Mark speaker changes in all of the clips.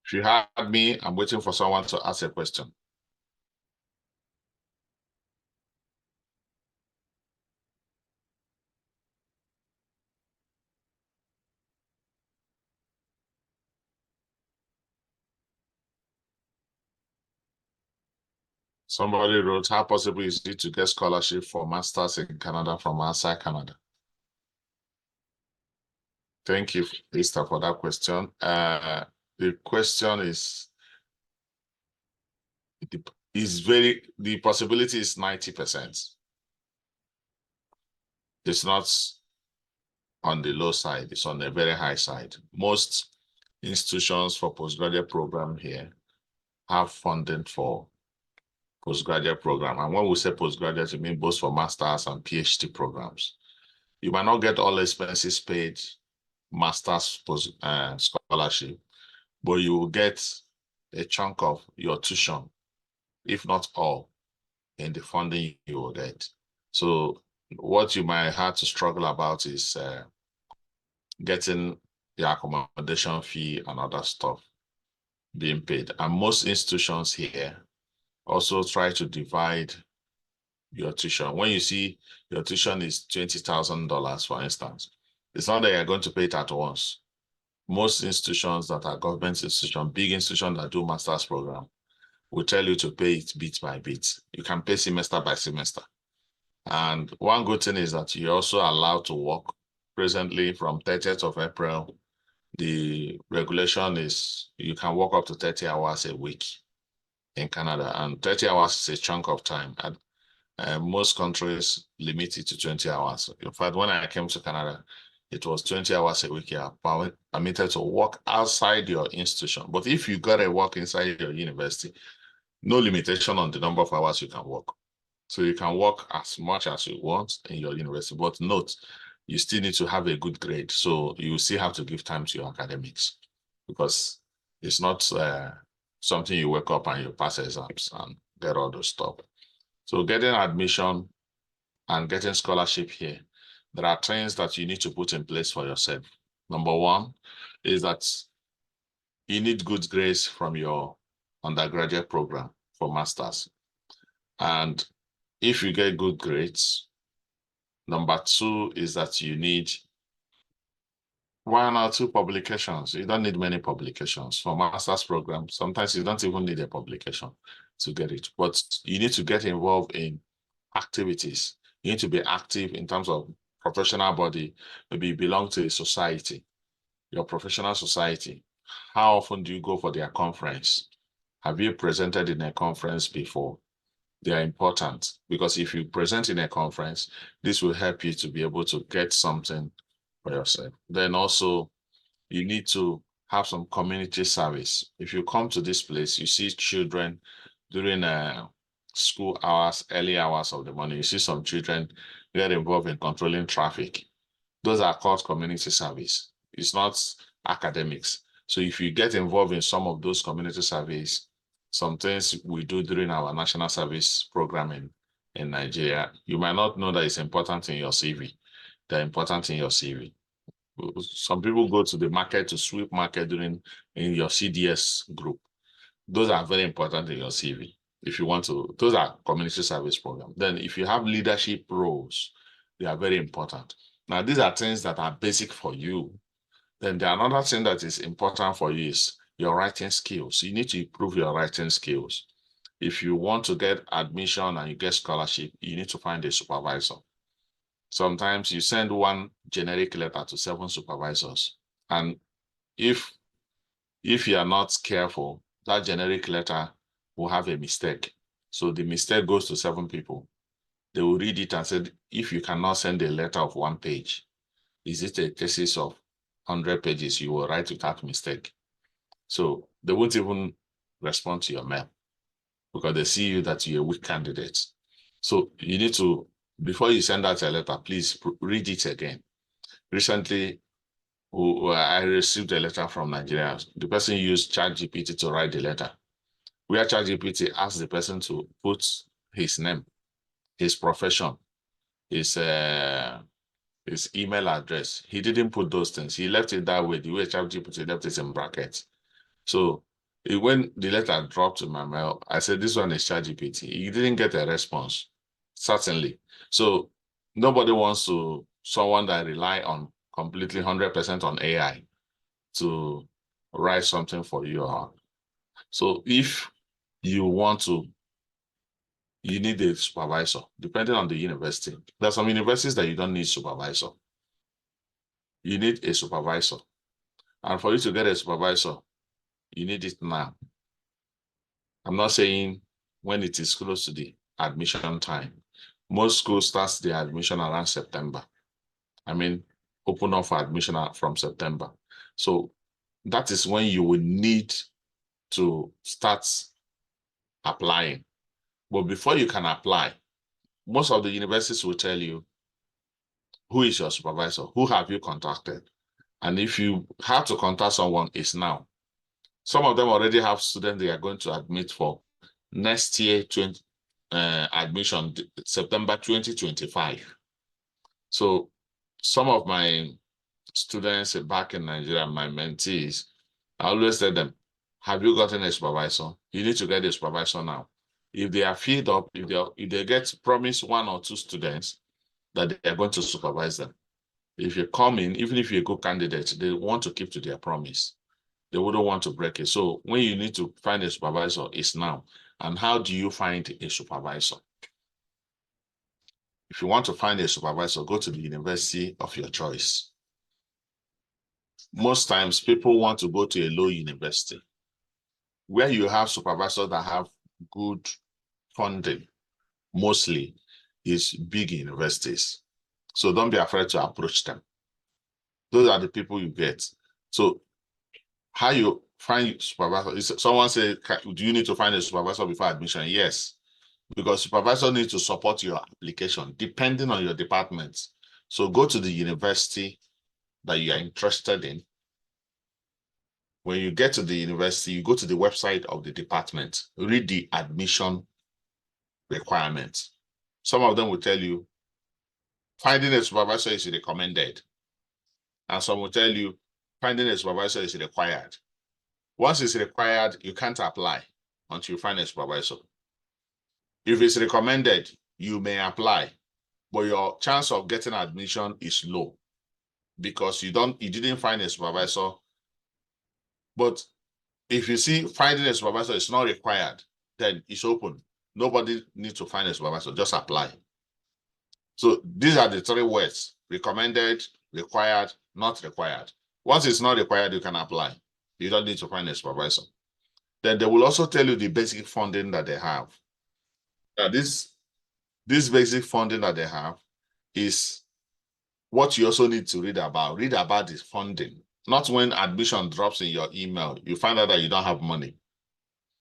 Speaker 1: If you had me, I'm waiting for someone to ask a question. Somebody wrote, how possible is it to get scholarship for masters in Canada from outside Canada? Thank you, Esther, for that question. The question is the possibility is 90%. It's not on the low side, it's on the very high side. Most institutions for postgraduate program here have funding for postgraduate program. And when we say postgraduate, we mean both for masters and PhD programs. You might not get all expenses paid master's scholarship, but you will get a chunk of your tuition, if not all, in the funding you will get. So what you might have to struggle about is getting the accommodation fee and other stuff being paid. And most institutions here also try to divide your tuition. When you see your tuition is $20,000, for instance, it's not that you're going to pay it at once. Most institutions that are government institutions, big institutions that do master's program, will tell you to pay it bit by bit. You can pay semester by semester. And one good thing is that you're also allowed to work. Presently, from 30th of April, the regulation is you can work up to 30 hours a week in Canada, and 30 hours is a chunk of time. And most countries limit it to 20 hours. In fact, when I came to Canada, it was 20 hours a week. You are permitted to work outside your institution. But if you got to work inside your university, no limitation on the number of hours you can work. So you can work as much as you want in your university. But note, you still need to have a good grade. So you still have to give time to your academics, because it's not something you wake up and you pass exams and get all those stuff. So getting admission and getting scholarship here, there are things that you need to put in place for yourself. Number one is that you need good grades from your undergraduate program for masters. And if you get good grades, number two is that you need 1 or 2 publications. You don't need many publications for master's programs. Sometimes you don't even need a publication to get it, but you need to get involved in activities. You need to be active in terms of professional body. Maybe you belong to a society, your professional society. How often do you go for their conference? Have you presented in a conference before? They are important, because if you present in a conference, this will help you to be able to get something for yourself. Then also, you need to have some community service. If you come to this place, you see children during school hours, early hours of the morning, you see some children get involved in controlling traffic. Those are called community service. It's not academics. So if you get involved in some of those community service, some things we do during our national service program in Nigeria, you might not know that it's important in your CV. They're important in your CV. Some people go to the market to sweep market in your CDS group. Those are very important in your CV. If you want to, those are community service programs. Then if you have leadership roles, they are very important. Now, these are things that are basic for you. Then the another thing that is important for you is your writing skills. You need to improve your writing skills. If you want to get admission and you get scholarship, you need to find a supervisor. Sometimes you send one generic letter to 7 supervisors. And if you are not careful, that generic letter will have a mistake. So the mistake goes to 7 people. They will read it and say, if you cannot send a letter of 1 page, is it a thesis of 100 pages you will write without mistake? So they won't even respond to your mail, because they see you that you're a weak candidate. So you need to, before you send out a letter, please read it again. Recently, I received a letter from Nigeria. The person used ChatGPT to write the letter, where ChatGPT asked the person to put his name, his profession, his email address. He didn't put those things. He left it that way, the way ChatGPT left it in brackets. So When the letter dropped in my mail, I said, this one is ChatGPT. He didn't get a response, certainly. So nobody wants to, someone that rely on completely 100% on AI to write something for you. So if you want to, you need a supervisor, depending on the university. There are some universities that you don't need supervisor. You need a supervisor. And for you to get a supervisor, you need it now. I'm not saying when it is close to the admission time. Most schools start the admission around September. I mean, open up for admission from September. So that is when you will need to start applying. But before you can apply, most of the universities will tell you, who is your supervisor? Who have you contacted? And if you have to contact someone, it's now. Some of them already have students they are going to admit for next year admission, September 2025. So some of my students back in Nigeria, my mentees, I always tell them, have you gotten a supervisor? You need to get a supervisor now. If they are filled up, if they get promised 1 or 2 students, that they are going to supervise them. If you come in, even if you're a good candidate, they want to keep to their promise. They wouldn't want to break it. So when you need to find a supervisor, it's now. And how do you find a supervisor? If you want to find a supervisor, go to the university of your choice. Most times people want to go to a low university where you have supervisors that have good funding, mostly is big universities. So don't be afraid to approach them. Those are the people you get. So how you find supervisor? Someone say, do you need to find a supervisor before admission? Yes, because supervisor needs to support your application depending on your department. So go to the university that you are interested in. When you get to the university, you go to the website of the department, read the admission requirements. Some of them will tell you finding a supervisor is recommended. And some will tell you finding a supervisor is required. Once it's required, you can't apply until you find a supervisor. If it's recommended, you may apply, but your chance of getting admission is low because you didn't find a supervisor. But if you see finding a supervisor is not required, then it's open. Nobody needs to find a supervisor, just apply. So these are the 3 words: recommended, required, not required. Once it's not required, you can apply. You don't need to find a supervisor. Then they will also tell you the basic funding that they have. Now, this basic funding that they have is what you also need to read about. Read about the funding, not when admission drops in your email, you find out that you don't have money.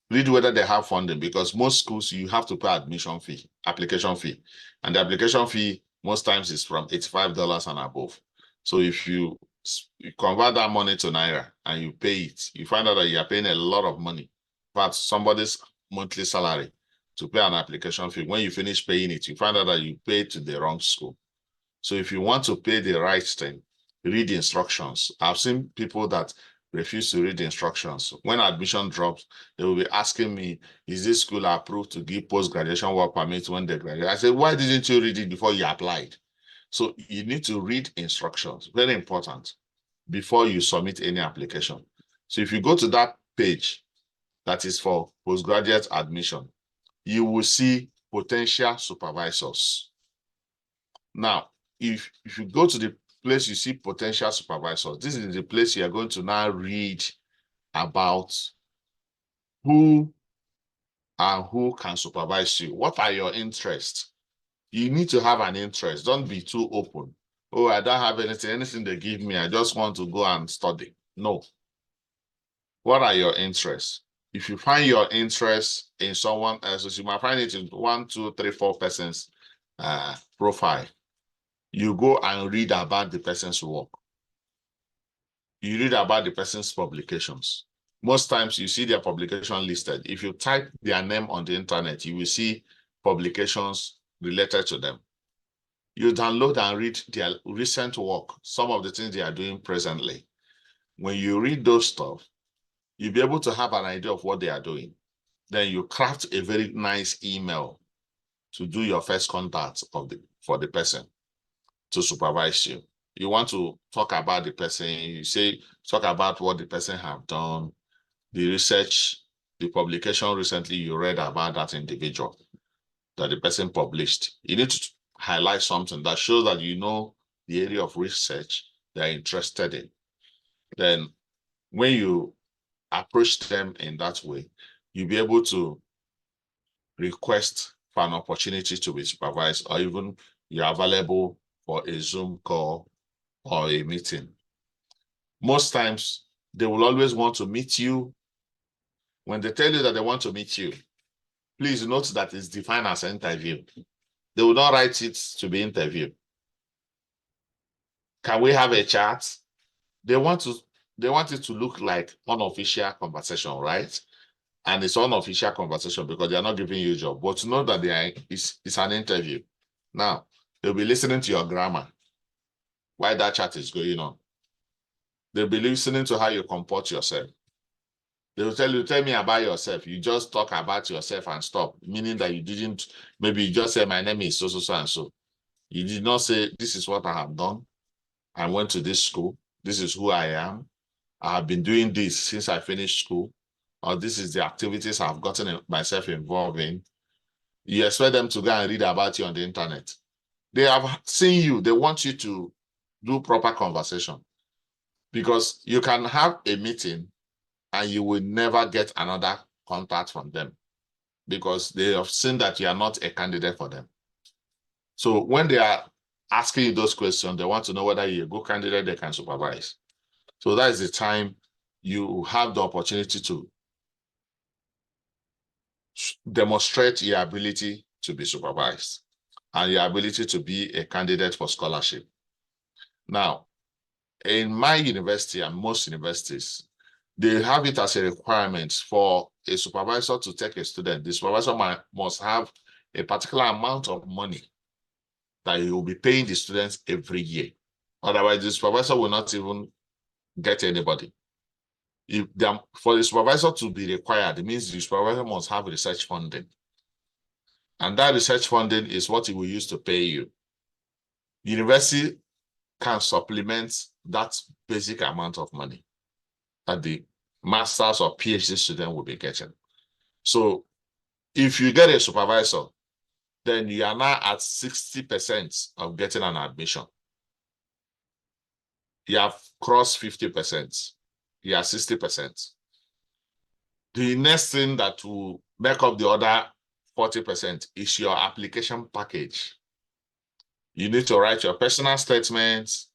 Speaker 1: Read whether they have funding, because most schools, you have to pay admission fee, application fee. And the application fee, most times, is from $85 and above. So if you convert that money to Naira and you pay it, you find out that you are paying a lot of money, but somebody's monthly salary to pay an application fee. When you finish paying it, you find out that you paid to the wrong school. So if you want to pay the right thing, read the instructions. I've seen people that refuse to read the instructions. When admission drops, they will be asking me, is this school approved to give post-graduation work permit when they graduate? I said, why didn't you read it before you applied? So you need to read instructions, very important, before you submit any application. So if you go to that page that is for postgraduate admission, you will see potential supervisors. Now, if you go to the place you see potential supervisors, this is the place you are going to now read about who and who can supervise you. What are your interests? You need to have an interest. Don't be too open. Oh, I don't have anything they give me, I just want to go and study. No. What are your interests? If you find your interest in someone else, you might find it in 1, 2, 3, 4 persons profile. You go and read about the person's work. You read about the person's publications. Most times you see their publication listed. If you type their name on the internet, you will see publications related to them. You download and read their recent work, some of the things they are doing presently. When you read those stuff, you'll be able to have an idea of what they are doing. Then you craft a very nice email to do your first contact for the person to supervise you. You want to talk about the person, you say, talk about what the person have done, the research, the publication recently you read about that individual that the person published. You need to highlight something that shows that you know the area of research they're interested in. Then when you approach them in that way, you'll be able to request for an opportunity to be supervised, or even you're available for a Zoom call or a meeting. Most times, they will always want to meet you. When they tell you that they want to meet you, please note that it's defined as an interview. They will not write it to be interview. Can we have a chat? They want it to look like unofficial conversation, right? And it's unofficial conversation because they are not giving you a job. But to know that it's an interview. Now, they'll be listening to your grammar while that chat is going on. They'll be listening to how you comport yourself. They will tell me about yourself. You just talk about yourself and stop, meaning that you didn't, maybe you just say, my name is so, so, so, and so. You did not say, this is what I have done. I went to this school. This is who I am. I have been doing this since I finished school, or this is the activities I've gotten myself involved in. You expect them to go and read about you on the internet. They have seen you. They want you to do proper conversation, because you can have a meeting and you will never get another contact from them because they have seen that you are not a candidate for them. So when they are asking you those questions, they want to know whether you're a good candidate they can supervise. So that is the time you have the opportunity to demonstrate your ability to be supervised and your ability to be a candidate for scholarship. Now, in my university and most universities, they have it as a requirement for a supervisor to take a student. The supervisor must have a particular amount of money that he will be paying the students every year. Otherwise, the supervisor will not even get anybody. For the supervisor to be required, it means the supervisor must have research funding. And that research funding is what he will use to pay you. The university can supplement that basic amount of money that the master's or PhD student will be getting. So if you get a supervisor, then you are now at 60% of getting an admission. You have crossed 50%. You are 60%. The next thing that will make up the other 40% is your application package. You need to write your personal statements.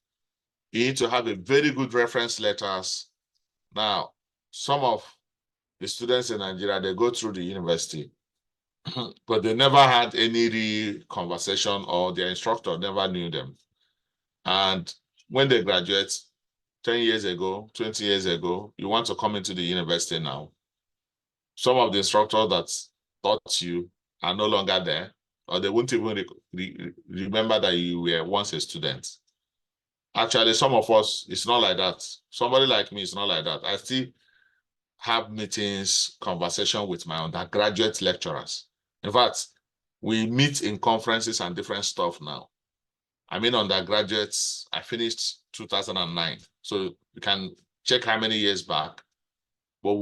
Speaker 1: You need to have a very good reference letters. Now, some of the students in Nigeria, they go through the university, but they never had any real conversation, or their instructor never knew them. And when they graduate 10 years ago, 20 years ago, you want to come into the university now. Some of the instructors that taught you are no longer there, or they won't even remember that you were once a student. Actually, some of us, it's not like that. Somebody like me, it's not like that. I still have meetings, conversation with my undergraduate lecturers. In fact, we meet in conferences and different stuff now. I mean, undergraduates, I finished 2009. So you can check how many years back, but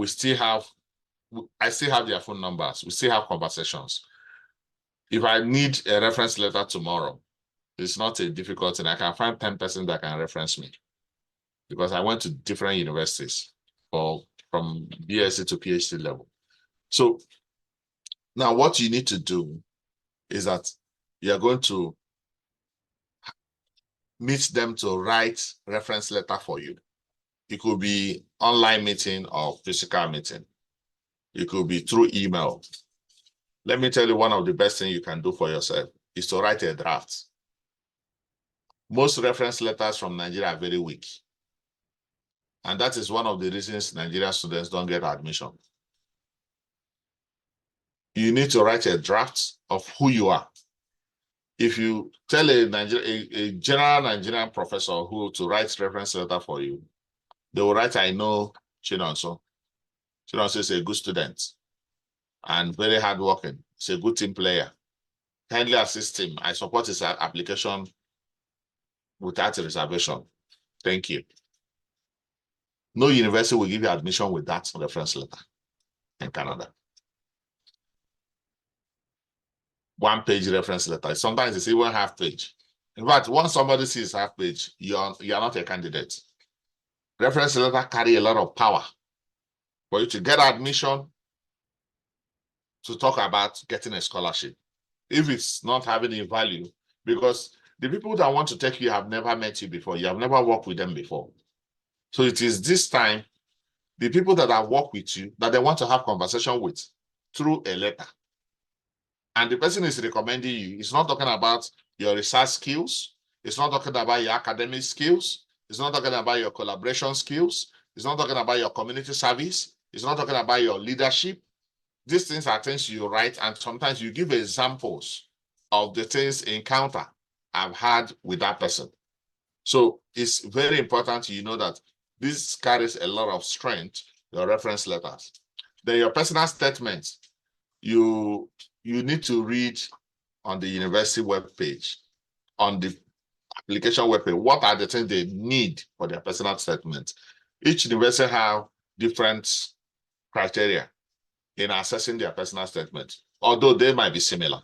Speaker 1: I still have their phone numbers. We still have conversations. If I need a reference letter tomorrow, it's not a difficult thing. I can find 10 persons that can reference me because I went to different universities from BSc to PhD level. So now what you need to do is that you're going to meet them to write reference letter for you. It could be online meeting or physical meeting. It could be through email. Let me tell you, one of the best things you can do for yourself is to write a draft. Most reference letters from Nigeria are very weak. And that is one of the reasons Nigerian students don't get admission. You need to write a draft of who you are. If you tell a general Nigerian professor who to write reference letter for you, they will write, I know Chinonso. Children say he's a good student and very hardworking. He's a good team player. Kindly assist him. I support his application without a reservation. Thank you. No university will give you admission with that reference letter in Canada. One-page reference letter. Sometimes it's even half-page. In fact, once somebody sees half-page, you're not a candidate. Reference letter carry a lot of power for you to get admission, to talk about getting a scholarship. If it's not having any value, because the people that want to take you have never met you before. You have never worked with them before. So it is this time, the people that have worked with you, that they want to have conversation with through a letter. And the person is recommending you. It's not talking about your research skills. It's not talking about your academic skills. It's not talking about your collaboration skills. It's not talking about your community service. It's not talking about your leadership. These things are things you write, and sometimes you give examples of the things encounter I've had with that person. So it's very important you know that this carries a lot of strength, your reference letters. Then your personal statements, you need to read on the university webpage, on the application webpage, what are the things they need for their personal statement. Each university have different criteria in assessing their personal statement, although they might be similar.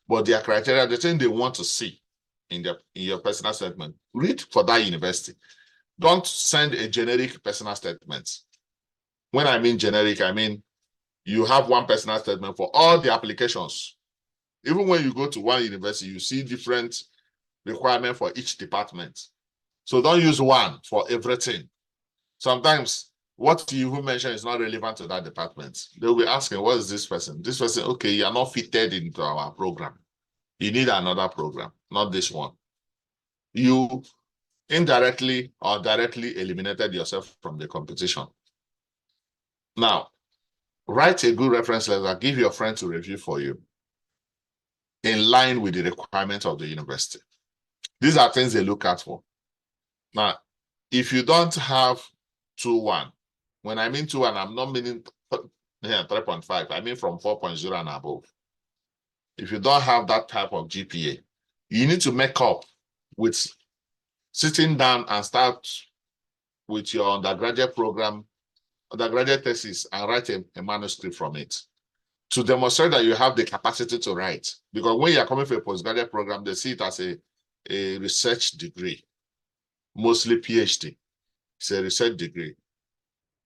Speaker 1: But their criteria, the thing they want to see in your personal statement, read for that university. Don't send a generic personal statement. When I mean generic, I mean you have one personal statement for all the applications. Even when you go to one university, you see different requirements for each department. So don't use one for everything. Sometimes what you even mention is not relevant to that department. They'll be asking, what is this person? This person, okay, you're not fitted into our program. You need another program, not this one. You indirectly or directly eliminated yourself from the competition. Now, write a good reference letter, give your friend to review for you in line with the requirements of the university. These are things they look at for. Now, if you don't have 2.1, when I mean 2.1, I'm not meaning 3.5, I mean from 4.0 and above. If you don't have that type of GPA, you need to make up with sitting down and start with your undergraduate program, undergraduate thesis, and write a manuscript from it to demonstrate that you have the capacity to write. Because when you're coming for a postgraduate program, they see it as a research degree, mostly PhD. It's a research degree.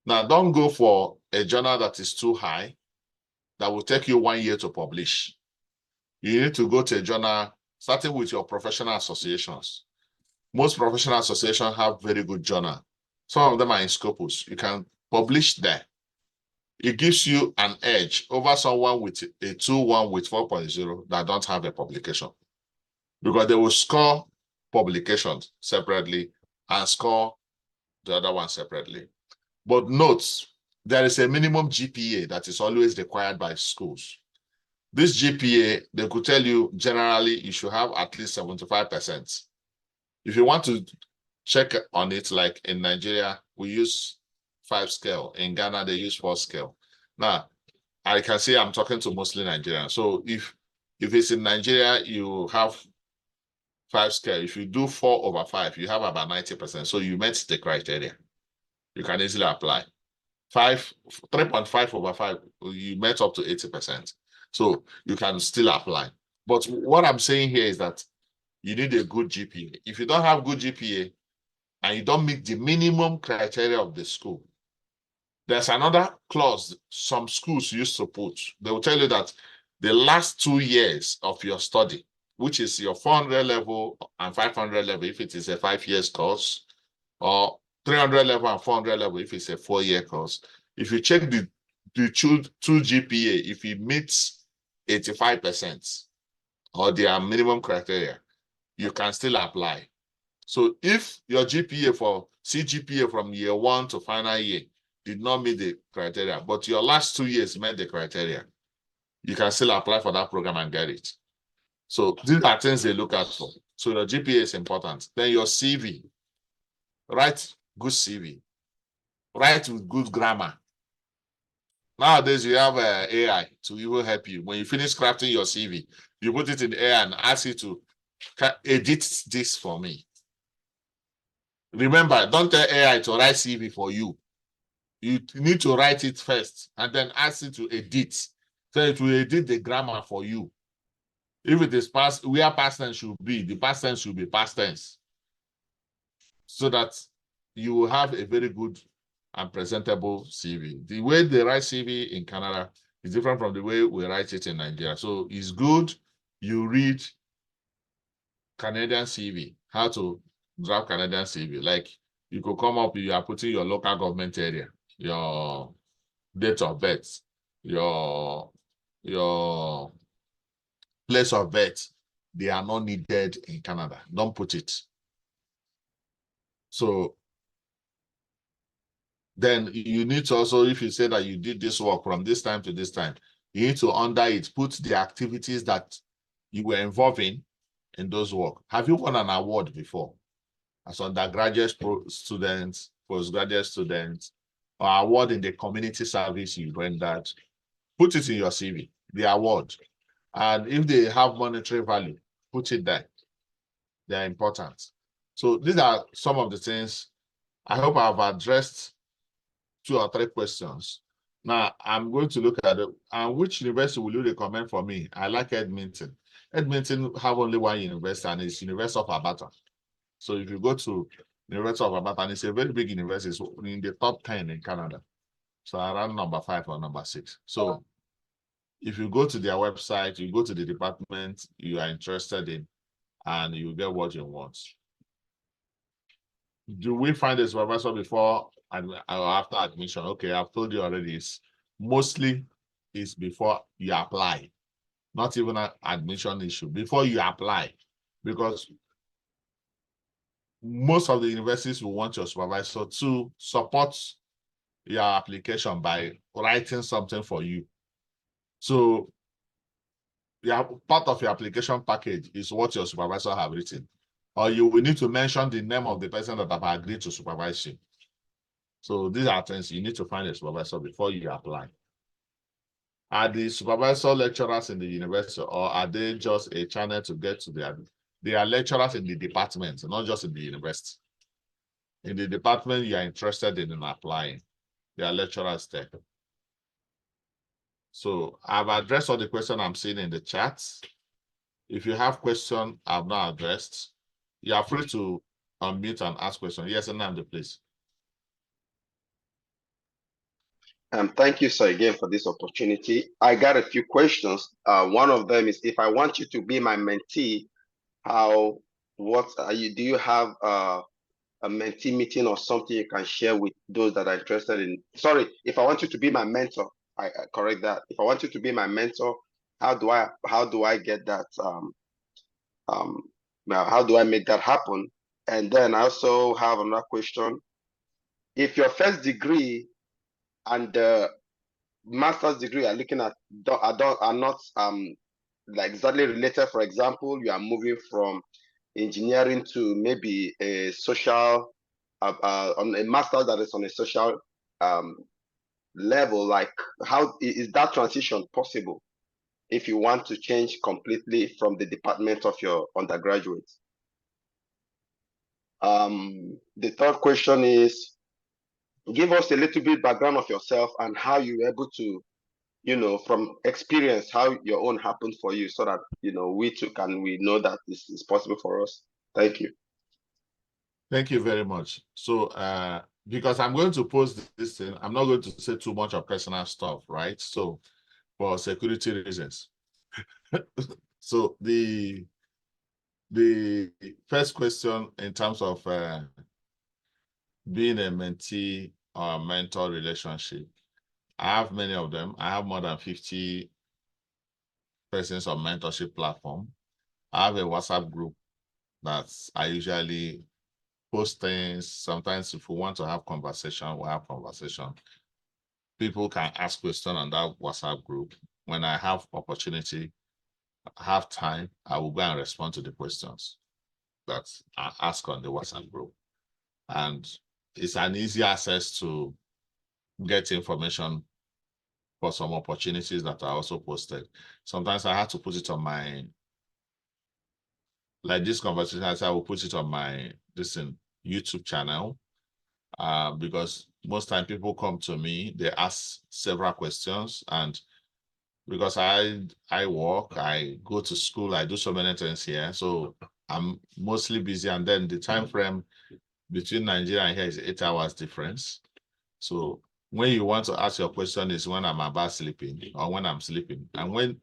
Speaker 1: Now, don't go for a journal that is too high, that will take you 1 year to publish. You need to go to a journal, starting with your professional associations. Most professional associations have very good journal. Some of them are in Scopus. You can publish there. It gives you an edge over someone with a 2.1 with 4.0 that don't have a publication. Because they will score publications separately and score the other one separately. But note, there is a minimum GPA that is always required by schools. This GPA, they could tell you generally you should have at least 75%. If you want to check on it, like in Nigeria, we use 5 scale. In Ghana, they use 4 scale. Now, I can say I'm talking to mostly Nigerians. So if it's in Nigeria, you have 5 scale. If you do 4/5, you have about 90%. So you met the criteria. You can easily apply. 3.5/5, you met up to 80%. So you can still apply. But what I'm saying here is that you need a good GPA. If you don't have good GPA and you don't meet the minimum criteria of the school, there's another clause some schools used to put. They will tell you that the last 2 years of your study, which is your 400 level and 500 level, if it is a 5 years course, or 300 level and 400 level, if it's a 4-year course, if you check the two GPA, if it meets 85% or their minimum criteria, you can still apply. So if your GPA for CGPA from year 1 to final year did not meet the criteria, but your last 2 years met the criteria, you can still apply for that program and get it. So these are things they look at for. So your GPA is important. Then your CV, write good CV, write with good grammar. Nowadays, you have AI to even help you. When you finish crafting your CV, you put it in AI and ask it to edit this for me. Remember, don't tell AI to write CV for you. You need to write it first and then ask it to edit. So it will edit the grammar for you. If it is past, where past tense should be, the past tense should be past tense. So that you will have a very good and presentable CV. The way they write CV in Canada is different from the way we write it in Nigeria. So it's good you read Canadian CV, how to draft Canadian CV. Like you could come up, you are putting your local government area, your date of birth, your place of birth. They are not needed in Canada. Don't put it. So then you need to also, if you say that you did this work from this time to this time, you need to under it put the activities that you were involved in those work. Have you won an award before as undergraduate students, postgraduate students, or award in the community service you rendered? Put it in your CV, the award. And if they have monetary value, put it there. They are important. So these are some of the things. I hope I've addressed 2 or 3 questions. Now I'm going to look at it. And which university will you recommend for me? I like Edmonton. Edmonton have only one university, and it's University of Alberta. So if you go to University of Alberta, and it's a very big university, it's in the top 10 in Canada. So around number 5 or number 6. So if you go to their website, you go to the department you are interested in, and you get what you want. Do we find a supervisor before and after admission? Okay, I've told you already. It's mostly is before you apply, not even an admission issue. Before you apply, because most of the universities will want your supervisor to support your application by writing something for you. So part of your application package is what your supervisor have written. Or you will need to mention the name of the person that have agreed to supervise you. So these are things you need to find a supervisor before you apply. Are the supervisor lecturers in the university, or are they just a channel to get to their? They are lecturers in the department, not just in the university. In the department you are interested in applying, they are lecturers there. So I've addressed all the questions I'm seeing in the chat. If you have questions I've not addressed, you are free to unmute and ask questions. Yes, Nnamdi, please.
Speaker 2: Thank you, sir, again for this opportunity. I got a few questions. One of them is, if I want you to be my mentee, do you have a mentee meeting or something you can share with those that are interested in? Sorry, if I want you to be my mentor, I correct that. If I want you to be my mentor, how do I get that? How do I make that happen? And then I also have another question. If your first degree and the master's degree are looking at are not like exactly related. For example, you are moving from engineering to maybe a social on a master that is on a social level. Like, how is that transition possible if you want to change completely from the department of your undergraduate? The third question is, give us a little bit background of yourself and how you were able to, from experience, how your own happened for you, so that, we too we know that this is possible for us. Thank you.
Speaker 1: Thank you very much. So because I'm going to post this thing, I'm not going to say too much of personal stuff, right? So for security reasons. So the first question in terms of being a mentee or mentor relationship, I have many of them. I have more than 50 persons on mentorship platform. I have a WhatsApp group that I usually post things. Sometimes if we want to have conversation, we'll have conversation. People can ask questions on that WhatsApp group. When I have opportunity, have time, I will go and respond to the questions that are asked on the WhatsApp group. And it's an easy access to get information for some opportunities that I also posted. Sometimes I had to put it on my, like this conversation, I will put it on my YouTube channel, because most time people come to me, they ask several questions, and because I work, I go to school, I do so many things here, so I'm mostly busy, and then the time frame between Nigeria and here is 8 hours difference. So when you want to ask your question is when I'm about sleeping or when I'm sleeping, and when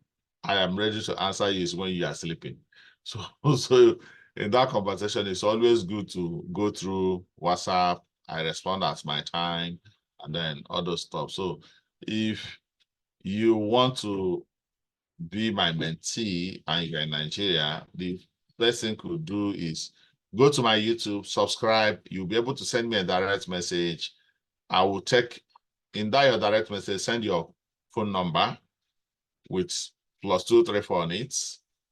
Speaker 1: I am ready to answer you is when you are sleeping. So, so in that conversation, it's always good to go through WhatsApp. I respond at my time, and then all those stuff. So if you want to be my mentee and you're in Nigeria, the best thing could do is go to my YouTube, subscribe. You'll be able to send me a direct message. I will take in that your direct message, send your phone number with +234 on it.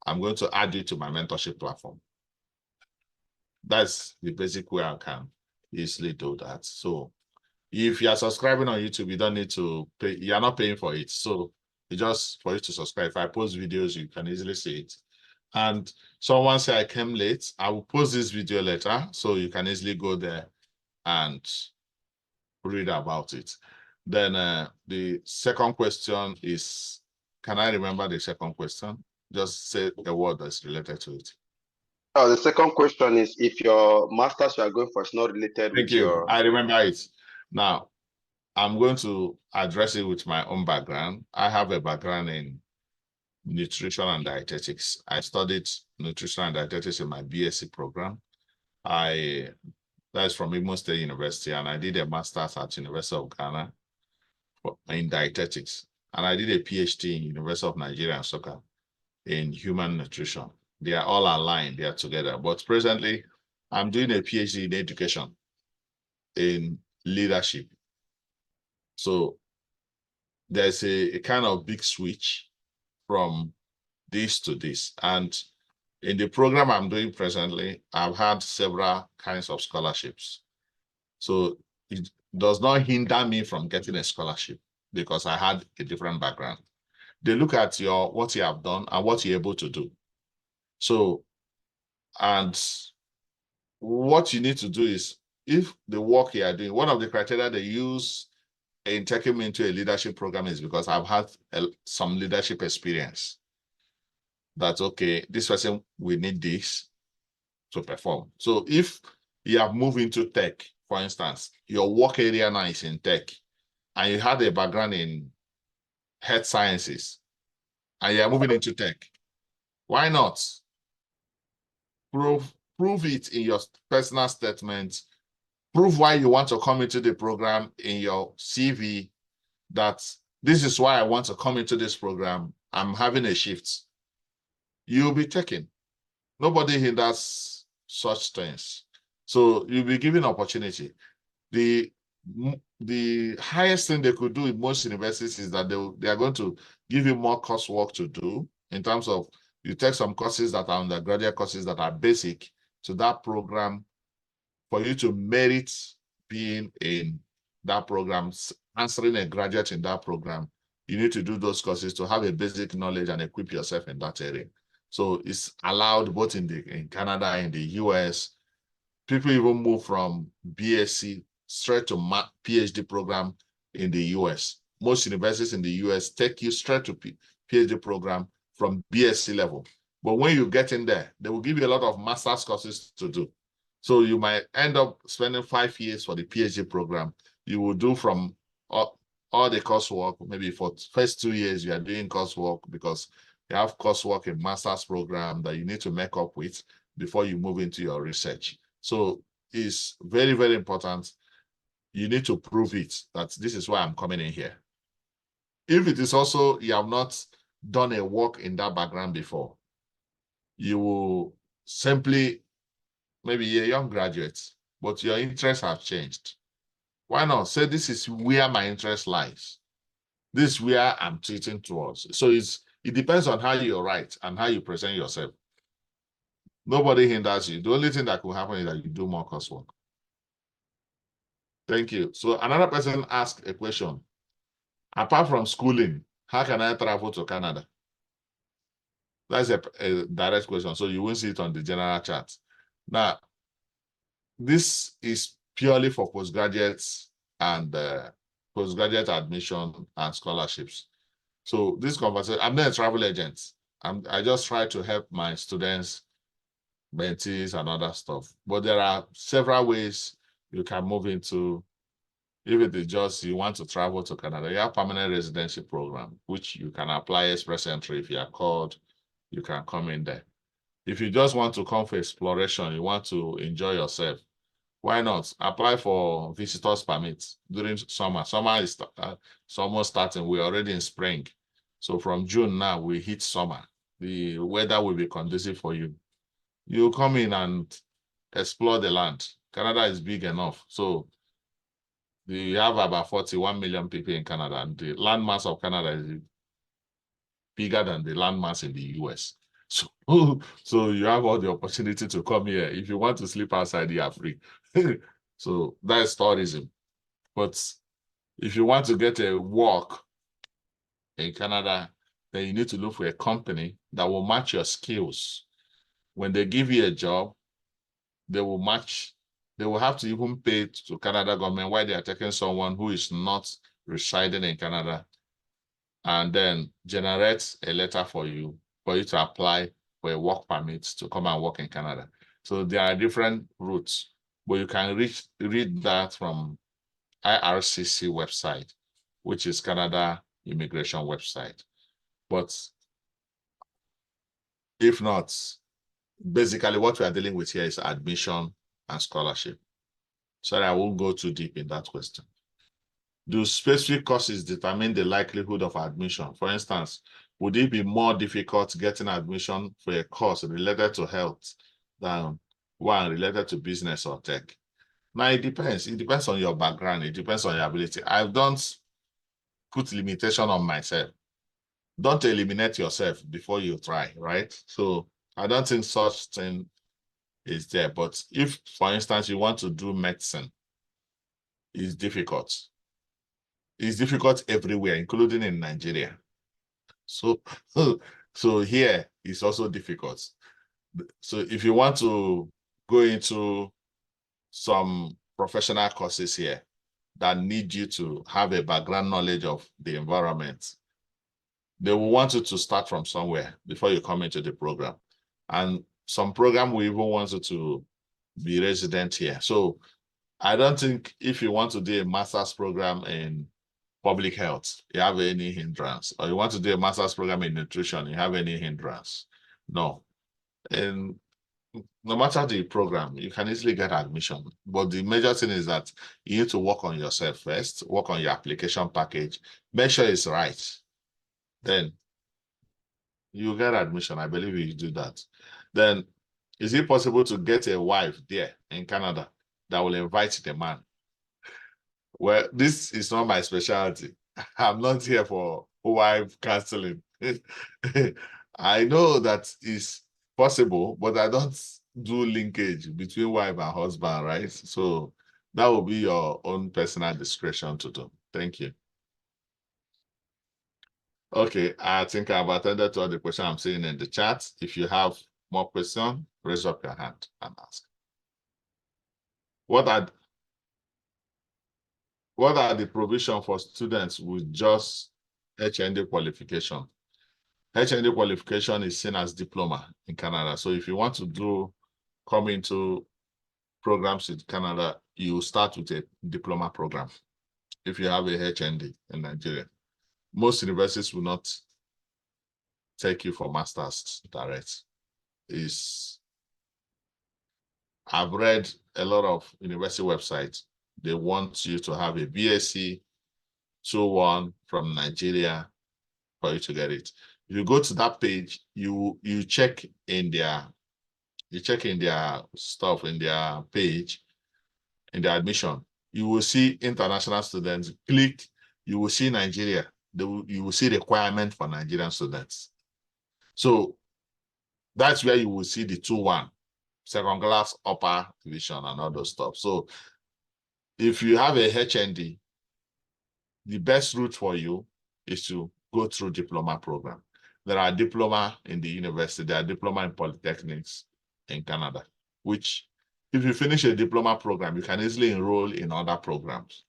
Speaker 1: I'm going to add you to my mentorship platform. That's the basic way I can easily do that. So if you are subscribing on YouTube, you don't need to pay, you're not paying for it. So it's just for you to subscribe. If I post videos, you can easily see it. And someone say I came late, I will post this video later, so you can easily go there and read about it. Then the second question is, can I remember the second question? Just say a word that's related to it.
Speaker 2: Oh, the second question is if your master's you are going for is not related
Speaker 1: Thank
Speaker 2: with
Speaker 1: you.
Speaker 2: your.
Speaker 1: I remember it. Now, I'm going to address it with my own background. I have a background in nutrition and dietetics. I studied nutrition and dietetics in my BSc program. That's from Imo State University, and I did a master's at University of Ghana in dietetics. And I did a PhD in University of Nigeria and Nsukka in human nutrition. They are all aligned, they are together. But presently, I'm doing a PhD in education, in leadership. So there's a kind of big switch from this to this. And in the program I'm doing presently, I've had several kinds of scholarships. So it does not hinder me from getting a scholarship because I had a different background. They look at what you have done and what you're able to do. So, and what you need to do is, if the work you are doing, one of the criteria they use in taking me into a leadership program is because I've had some leadership experience. That's okay, this person will need this to perform. So if you have moved into tech, for instance, your work area now is in tech, and you had a background in health sciences, and you're moving into tech, why not prove it in your personal statement, prove why you want to come into the program in your CV, that this is why I want to come into this program. I'm having a shift. You'll be taken. Nobody hinders such things. So you'll be given opportunity. The highest thing they could do in most universities is that they are going to give you more coursework to do, in terms of you take some courses that are undergraduate courses that are basic to that program for you to merit being in that program, answering a graduate in that program. You need to do those courses to have a basic knowledge and equip yourself in that area. So it's allowed both in Canada, in the US. People even move from BSc straight to PhD program in the US. Most universities in the US take you straight to PhD program from BSc level. But when you get in there, they will give you a lot of master's courses to do. So you might end up spending 5 years for the PhD program. You will do from all the coursework, maybe for first 2 years, you are doing coursework because you have coursework in master's program that you need to make up with before you move into your research. So it's very, very important. You need to prove it that this is why I'm coming in here. If it is also you have not done a work in that background before, you will simply, maybe you're a young graduate, but your interests have changed. Why not say this is where my interest lies? This is where I'm treating towards. So it depends on how you write and how you present yourself. Nobody hinders you. The only thing that could happen is that you do more coursework. Thank you. So another person asked a question. Apart from schooling, how can I travel to Canada? That's a direct question. So you won't see it on the general chart. Now, this is purely for postgraduates and postgraduate admission and scholarships. So this conversation, I'm not a travel agent. I just try to help my students, mentees, and other stuff. But there are several ways you can move into, if it is just you want to travel to Canada, you have permanent residency program, which you can apply express entry. If you are called, you can come in there. If you just want to come for exploration, you want to enjoy yourself, why not apply for visitors permits during summer? Summer is almost starting. We're already in spring. So from June now, we hit summer. The weather will be conducive for you. You come in and explore the land. Canada is big enough. So we have about 41 million people in Canada, and the landmass of Canada is bigger than the landmass in the US. So, so you have all the opportunity to come here. If you want to sleep outside, you are free. So that's tourism. But if you want to get a work in Canada, then you need to look for a company that will match your skills. When they give you a job, they will match, they will have to even pay to Canada government while they are taking someone who is not residing in Canada, and then generate a letter for you to apply for a work permit to come and work in Canada. So there are different routes, but you can read that from IRCC website, which is Canada immigration website. But if not, basically what we are dealing with here is admission and scholarship. Sorry, I won't go too deep in that question. Do specific courses determine the likelihood of admission? For instance, would it be more difficult getting admission for a course related to health than one related to business or tech? Now, it depends. It depends on your background. It depends on your ability. I don't put limitation on myself. Don't eliminate yourself before you try, right? So I don't think such thing is there. But if, for instance, you want to do medicine, it's difficult. It's difficult everywhere, including in Nigeria. So, so here it's also difficult. So if you want to go into some professional courses here that need you to have a background knowledge of the environment, they will want you to start from somewhere before you come into the program. And some program will even want you to be resident here. So I don't think if you want to do a master's program in public health, you have any hindrance, or you want to do a master's program in nutrition, you have any hindrance. No. And no matter the program, you can easily get admission. But the major thing is that you need to work on yourself first, work on your application package, make sure it's right. Then you get admission. I believe you do that. Then is it possible to get a wife there in Canada that will invite the man? Well, this is not my specialty. I'm not here for wife counseling. I know that is possible, but I don't do linkage between wife and husband, right? So that will be your own personal discretion to do. Thank you. Okay, I think I've attended to all the questions I'm seeing in the chat. If you have more questions, raise up your hand and ask. What are the provisions for students with just HND qualification? HND qualification is seen as diploma in Canada. So if you want to come into programs in Canada, you start with a diploma program if you have a HND in Nigeria. Most universities will not take you for masters direct. I've read a lot of university websites. They want you to have a BSc 2-1 from Nigeria for you to get it. If you go to that page, you check in their stuff in their page, in their admission. You will see international students. Click, you will see Nigeria. You will see requirement for Nigerian students. So that's where you will see the 2-1, second class, upper division, and all those stuff. So if you have a HND, the best route for you is to go through diploma program. There are diploma in the university, there are diploma in polytechnics in Canada, which if you finish a diploma program, you can easily enroll in other programs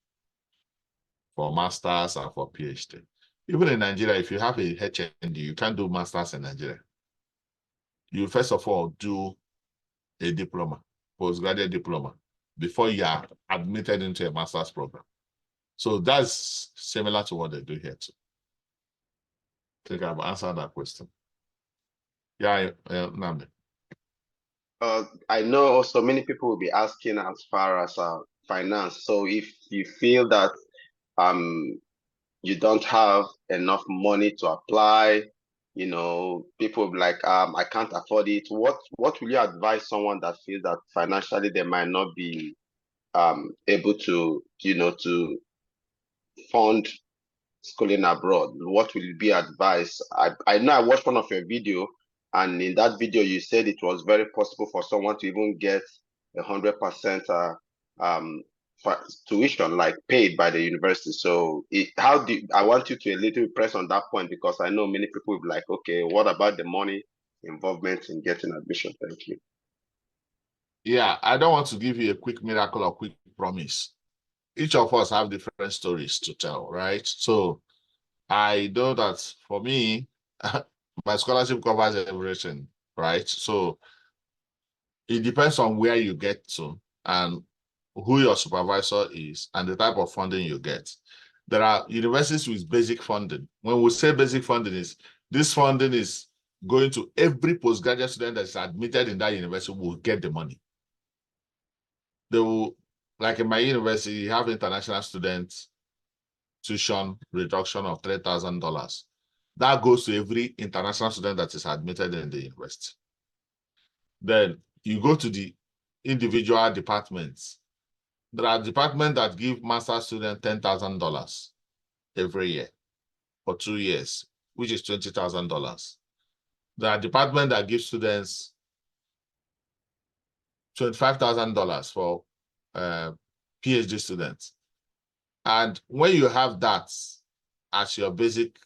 Speaker 1: for masters or for PhD. Even in Nigeria, if you have a HND, you can't do masters in Nigeria. You first of all do a diploma, postgraduate diploma, before you are admitted into a master's program. So that's similar to what they do here too. I think I've answered that question. Yeah, Nandi.
Speaker 2: I know also many people will be asking as far as finance. So if you feel that you don't have enough money to apply, people will be like, I can't afford it. What will you advise someone that feels that financially they might not be able to, to fund schooling abroad? What will be advice? I know I watched one of your video, and in that video you said it was very possible for someone to even get 100% um tuition like paid by the university. So I want you to a little press on that point, because I know many people will be like, okay, what about the money involvement in getting admission? Thank you.
Speaker 1: Yeah, I don't want to give you a quick miracle or quick promise. Each of us have different stories to tell, right? So I know that for me, my scholarship covers everything, right? So it depends on where you get to and who your supervisor is and the type of funding you get. There are universities with basic funding. When we say basic funding, is this funding is going to every postgraduate student that's admitted in that university will get the money. They will, like in my university, you have international students tuition reduction of $3,000. That goes to every international student that is admitted in the university. Then you go to the individual departments. There are departments that give master students $10,000 every year for 2 years, which is $20,000. There are departments that give students $25,000 for PhD students. And when you have that as your basic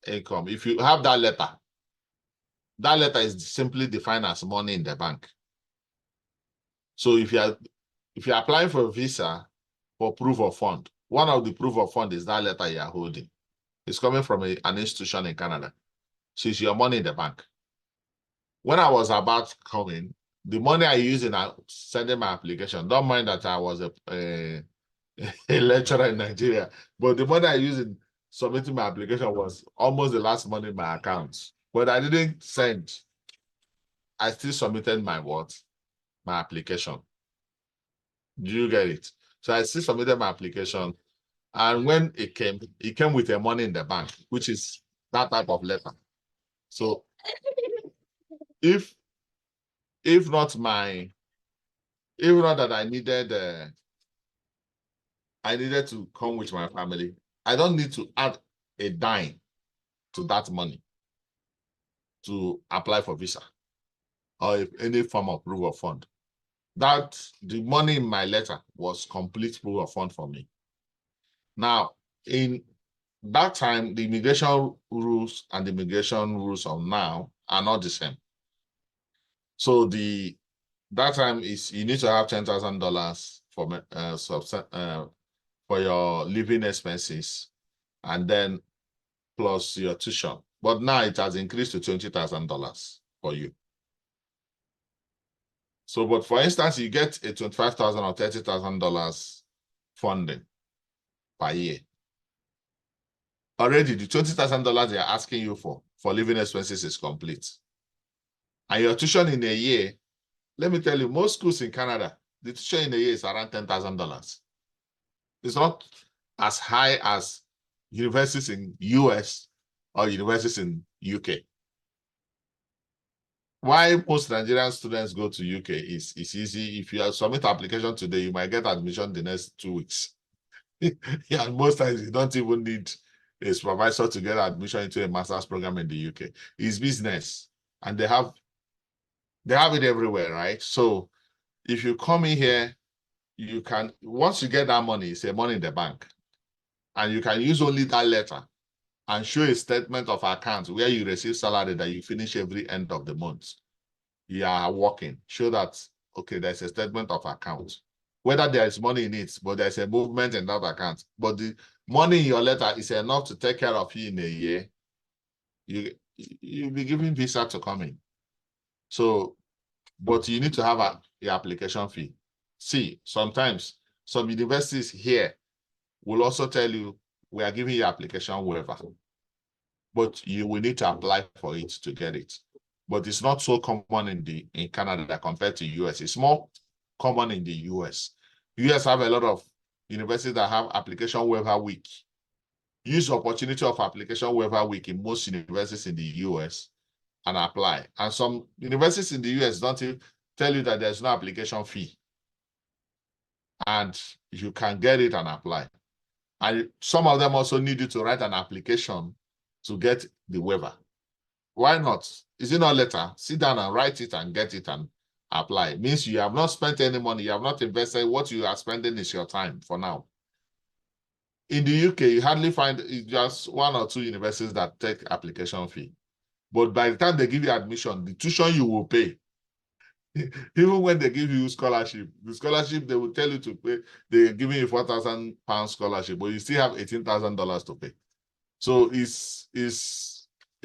Speaker 1: income, if you have that letter is simply defined as money in the bank. So if you're applying for a visa for proof of fund, one of the proof of fund is that letter you're holding. It's coming from an institution in Canada. So it's your money in the bank. When I was about coming, the money I used in sending my application, don't mind that I was a lecturer in Nigeria, but the money I used in submitting my application was almost the last money in my account. But I didn't send. I still submitted my what? My application. Do you get it? So I still submitted my application. And when it came with a money in the bank, which is that type of letter. So if not that I needed to come with my family, I don't need to add a dime to that money to apply for visa or any form of proof of fund. That the money in my letter was complete proof of fund for me. Now, in that time, the immigration rules and the immigration rules of now are not the same. So that time is you need to have $10,000 for your living expenses, and then plus your tuition. But now it has increased to $20,000 for you. So, but for instance, you get a $25,000 or $30,000 funding per year. Already, the $20,000 they are asking you for living expenses is complete. And your tuition in a year, let me tell you, most schools in Canada, the tuition in a year is around $10,000. It's not as high as universities in US or universities in UK. Why most Nigerian students go to UK is easy. If you submit application today, you might get admission the next 2 weeks. Yeah, and most times you don't even need a supervisor to get admission into a master's program in the UK. It's business, and they have it everywhere, right? So if you come in here, you can, once you get that money, it's a money in the bank. And you can use only that letter and show a statement of account where you receive salary that you finish every end of the month. You are working. Show that, okay, there's a statement of account. Whether there is money in it, but there's a movement in that account. But the money in your letter is enough to take care of you in a year. You'll be given visa to come in. So, but you need to have the application fee. See, sometimes some universities here will also tell you, we are giving you application waiver, but you will need to apply for it to get it. But it's not so common in Canada compared to US. It's more common in the US. US have a lot of universities that have application waiver week. Use the opportunity of application waiver week in most universities in the US and apply. And some universities in the US don't tell you that there's no application fee. And you can get it and apply. And some of them also need you to write an application to get the waiver. Why not? Is it not letter? Sit down and write it and get it and apply. It means you have not spent any money. You have not invested. What you are spending is your time for now. In the UK, you hardly find just one or two universities that take application fee. But by the time they give you admission, the tuition you will pay, even when they give you scholarship, the scholarship they will tell you to pay, they're giving you £4,000 scholarship, but you still have $18,000 to pay. So it's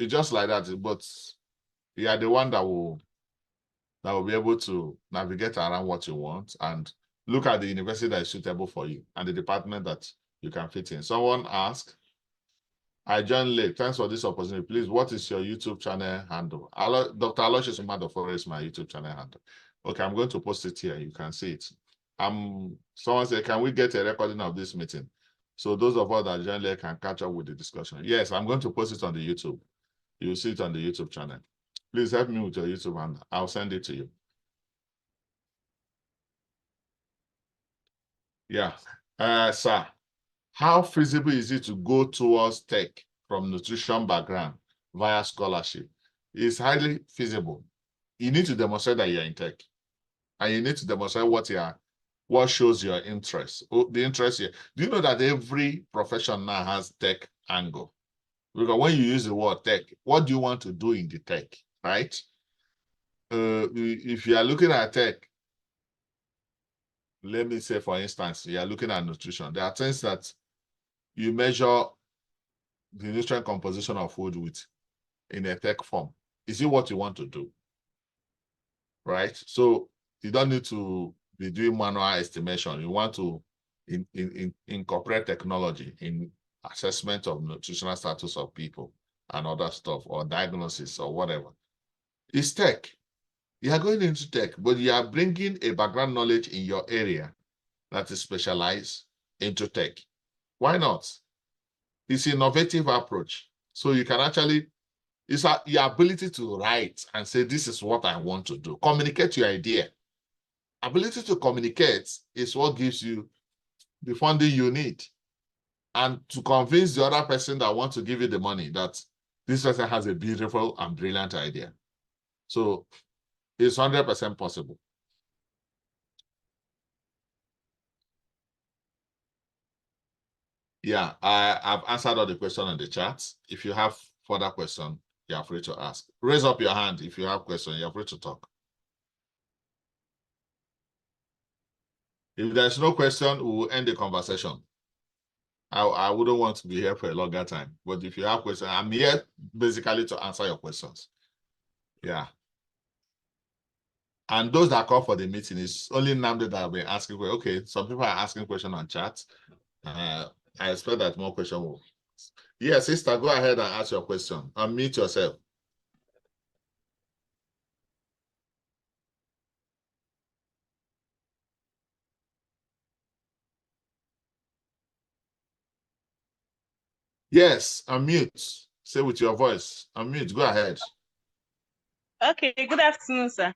Speaker 1: just like that. But you are the one that will be able to navigate around what you want and look at the university that is suitable for you and the department that you can fit in. Someone asked, I joined late. Thanks for this opportunity. Please, what is your YouTube channel handle? Dr. Aloysius Umadoforo is my YouTube channel handle. Okay, I'm going to post it here. You can see it. Someone said, can we get a recording of this meeting? So those of us that joined late can catch up with the discussion. Yes, I'm going to post it on the YouTube. You'll see it on the YouTube channel. Please help me with your YouTube handle. I'll send it to you. Yeah. Sir, how feasible is it to go towards tech from nutrition background via scholarship? It's highly feasible. You need to demonstrate that you're in tech. And you need to demonstrate what shows your interest. The interest here. Do you know that every profession now has tech angle? Because when you use the word tech, what do you want to do in the tech, right? If you are looking at tech, let me say, for instance, you are looking at nutrition. There are things that you measure the nutrient composition of food with in a tech form. Is it what you want to do? Right? So you don't need to be doing manual estimation. You want to incorporate technology in assessment of nutritional status of people and other stuff, or diagnosis or whatever. It's tech. You are going into tech, but you are bringing a background knowledge in your area that is specialized into tech. Why not? It's an innovative approach. So you can actually, it's your ability to write and say, this is what I want to do. Communicate your idea. Ability to communicate is what gives you the funding you need. And to convince the other person that wants to give you the money that this person has a beautiful and brilliant idea. So it's 100% possible. Yeah, I've answered all the questions in the chat. If you have further questions, you're free to ask. Raise up your hand if you have questions. You're free to talk. If there's no question, we will end the conversation. I wouldn't want to be here for a longer time. But if you have questions, I'm here basically to answer your questions. Yeah. And those that call for the meeting, is only Namde that have been asking. Okay, some people are asking questions on chat. I expect that more questions will. Yes, sister, go ahead and ask your question. Unmute yourself. Yes, unmute. Say with your voice. Unmute. Go ahead.
Speaker 3: Okay, good afternoon, sir.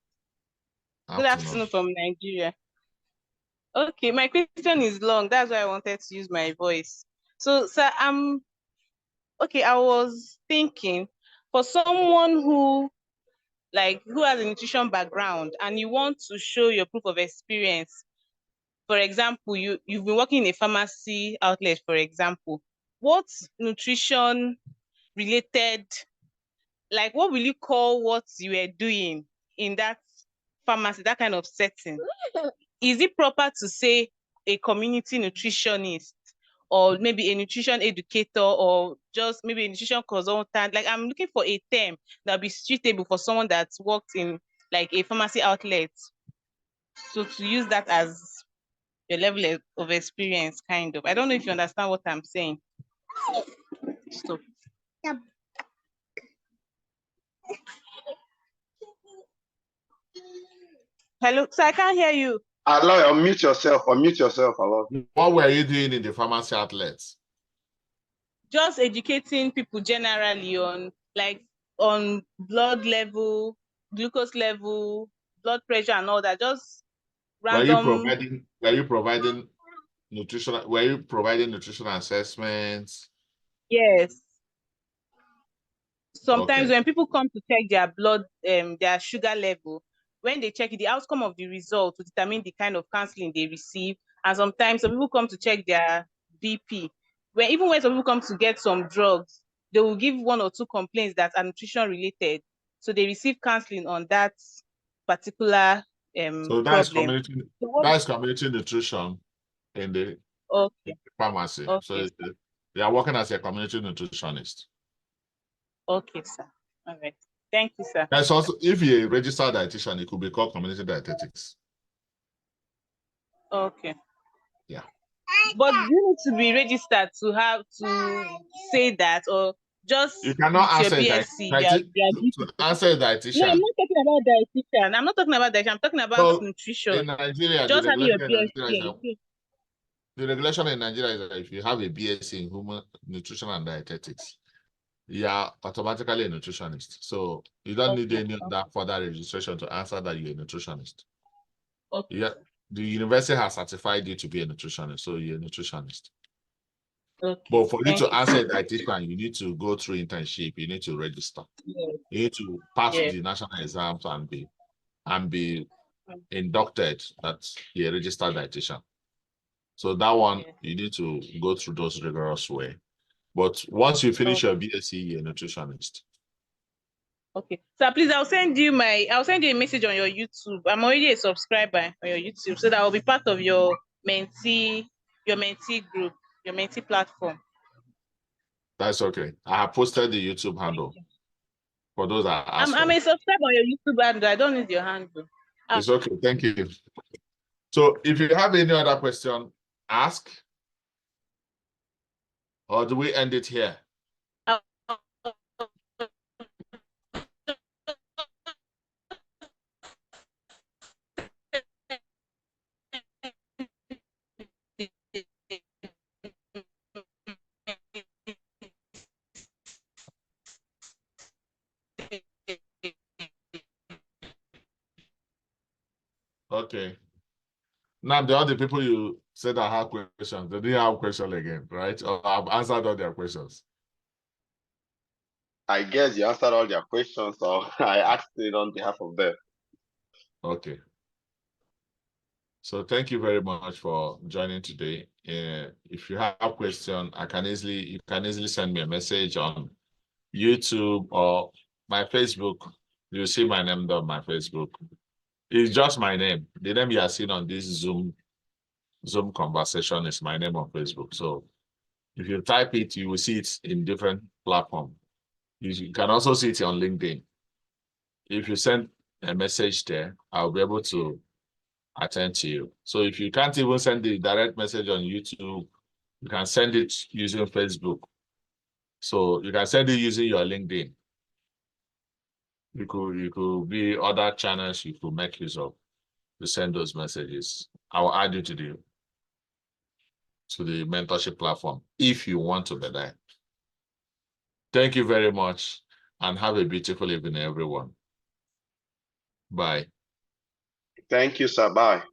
Speaker 3: Good afternoon from Nigeria. Okay, my question is long. That's why I wanted to use my voice. So, sir, I was thinking, for someone who has a nutrition background and you want to show your proof of experience for example, you've been working in a pharmacy outlet, for example, what nutrition related, like what will you call what you were doing in that pharmacy, that kind of setting? Is it proper to say a community nutritionist, or maybe a nutrition educator, or just maybe a nutrition consultant? Like, I'm looking for a term that'll be suitable for someone that's worked in like a pharmacy outlet. So to use that as your level of experience, kind of. I don't know if you understand what I'm saying. Stop. Hello, so I can't hear you.
Speaker 2: Allow, unmute yourself, allow.
Speaker 1: What were you doing in the pharmacy outlets?
Speaker 3: Just educating people generally on blood level, glucose level, blood pressure and all that. Just random.
Speaker 1: Were you providing nutritional assessments?
Speaker 3: Yes. Sometimes
Speaker 1: Okay.
Speaker 3: when people come to check their blood, their sugar level, when they check it, the outcome of the result will determine the kind of counseling they receive. And sometimes some people come to check their BP. Even when some people come to get some drugs, they will give 1 or 2 complaints that are nutrition related. So they receive counseling on that particular
Speaker 1: So that
Speaker 3: problem.
Speaker 1: is community nutrition in the pharmacy.
Speaker 3: Okay.
Speaker 1: So they are working as a community nutritionist.
Speaker 3: Okay, sir. All right. Thank you, sir.
Speaker 1: That's also, if you're a registered dietitian, it could be called community dietetics.
Speaker 3: Okay.
Speaker 1: Yeah.
Speaker 3: But you need to be registered to say that, or just
Speaker 1: you cannot answer
Speaker 3: your BSc.
Speaker 1: to answer a dietitian.
Speaker 3: No, I'm not talking about dietitian. I'm not talking about dietitian. I'm talking about nutrition.
Speaker 1: In Nigeria,
Speaker 3: just having your BSc.
Speaker 1: The regulation in Nigeria is that if you have a BSc in human nutrition and dietetics, you are automatically a nutritionist. So you don't need any other further registration to answer that you're a nutritionist.
Speaker 3: Okay.
Speaker 1: Yeah, the university has certified you to be a nutritionist, so you're a nutritionist.
Speaker 3: Okay.
Speaker 1: But for you to answer a dietitian, you need to go through internship. You need to register.
Speaker 3: Yes.
Speaker 1: You need to pass the national exams and be inducted that you're a registered dietitian. So that one, you need to go through those rigorous way. But once you finish your BSc, you're a nutritionist.
Speaker 3: Okay. So please, I'll send you a message on your YouTube. I'm already a subscriber on your YouTube, so that I'll be part of your mentee group, your mentee platform.
Speaker 1: That's okay. I have posted the YouTube handle for those that are asked.
Speaker 3: I'm a subscriber on your YouTube handle. I don't need your handle.
Speaker 1: It's okay. Thank you. So if you have any other question, ask. Or do we end it here? Okay. Now, the other people you said that have questions, they didn't have questions again, right? Or I've answered all their questions.
Speaker 2: I guess you answered all their questions, so I asked it on behalf of them.
Speaker 1: Okay. So thank you very much for joining today. If you have a question, you can easily send me a message on YouTube or my Facebook. You'll see my name on my Facebook. It's just my name. The name you are seeing on this Zoom conversation is my name on Facebook. So if you type it, you will see it in different platforms. You can also see it on LinkedIn. If you send a message there, I'll be able to attend to you. So if you can't even send the direct message on YouTube, you can send it using Facebook. So you can send it using your LinkedIn. You could be other channels you could make use of to send those messages. I will add you to the mentorship platform if you want to be there. Thank you very much and have a beautiful evening, everyone. Bye.
Speaker 2: Thank you, sir. Bye.